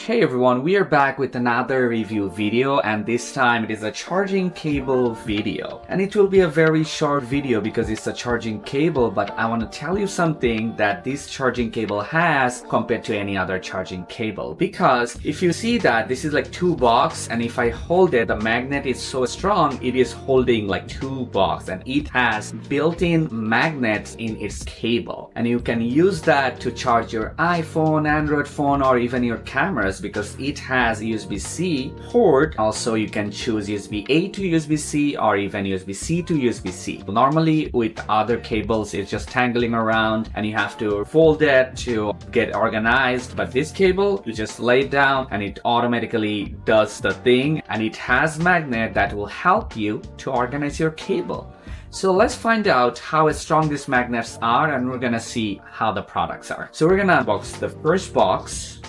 Hey everyone, we are back with another review video, and this time it is a charging cable video. And it will be a very short video because it's a charging cable, but I want to tell you something that this charging cable has compared to any other charging cable. Because if you see that this is like two box, and if I hold it, the magnet is so strong, it is holding like two box, and it has built-in magnets in its cable. And you can use that to charge your iPhone, Android phone, or even your cameras because it has USB-C port. Also, you can choose USB-A to USB-C or even USB-C to USB-C. Normally with other cables it's just tangling around and you have to fold it to get organized, but this cable you just lay it down and it automatically does the thing, and it has magnet that will help you to organize your cable. So let's find out how strong these magnets are, and we're gonna see how the products are. So we're gonna unbox the first box.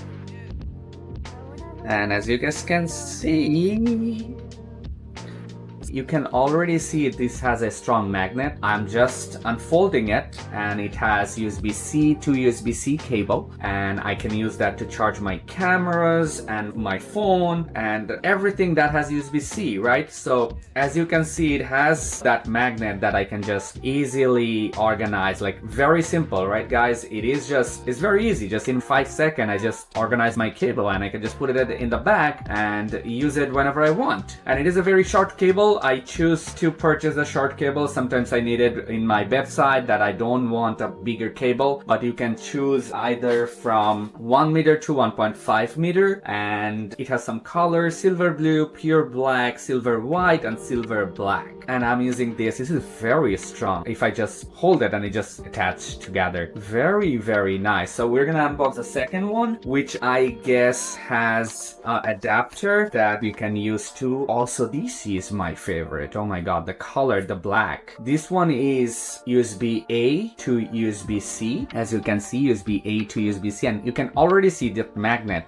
And as you guys can see, you can already see this has a strong magnet. I'm just unfolding it, and it has USB-C to USB-C cable, and I can use that to charge my cameras and my phone and everything that has USB-C, right? So as you can see, it has that magnet that I can just easily organize, like very simple, right guys? It's very easy. Just in 5 seconds I just organize my cable and I can just put it in the back and use it whenever I want. And it is a very short cable. I choose to purchase a short cable. Sometimes I need it in my website that I don't want a bigger cable, but you can choose either from 1 meter to 1.5 meter, and it has some colors: silver blue, pure black, silver white, and silver black. And I'm using this. This is very strong. If I just hold it and it just attach together, very nice. So we're gonna unbox the second one, which I guess has an adapter that you can use too. Also, this is my favorite. Oh my god, the color, the black. This one is USB-A to USB-C. As you can see, USB-A to USB-C, and you can already see the magnet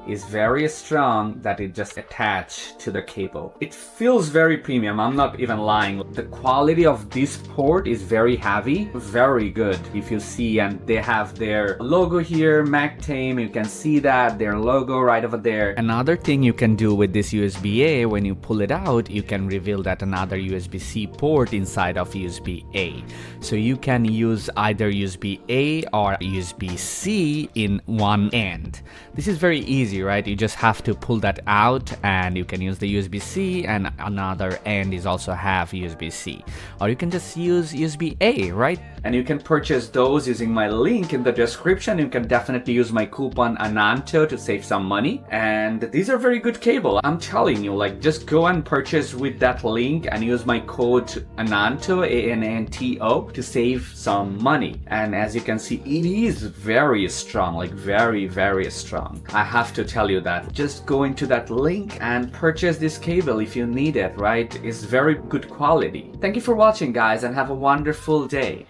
is very strong that it just attached to the cable. It feels very premium. I'm not even lying. The quality of this port is very heavy, very good. If you see, and they have their logo here, MagTame, you can see that their logo right over there. Another thing you can do with this USB-A, when you pull it out, you can reveal that another USB-C port inside of USB-A. So you can use either USB-A or USB-C in one end. This is very easy, right? You just have to pull that out and you can use the USB-C, and another end is also have USB-C, or you can just use USB-A, right? And you can purchase those using my link in the description. You can definitely use my coupon ANANTO to save some money, and these are very good cable. I'm telling you, like, just go and purchase with that link and use my code ANANTO, ANANTO, to save some money. And as you can see, it is very strong, like very strong. I have to tell you that. Just go into that link and purchase this cable if you need it, right? It's very good quality. Thank you for watching, guys, and have a wonderful day.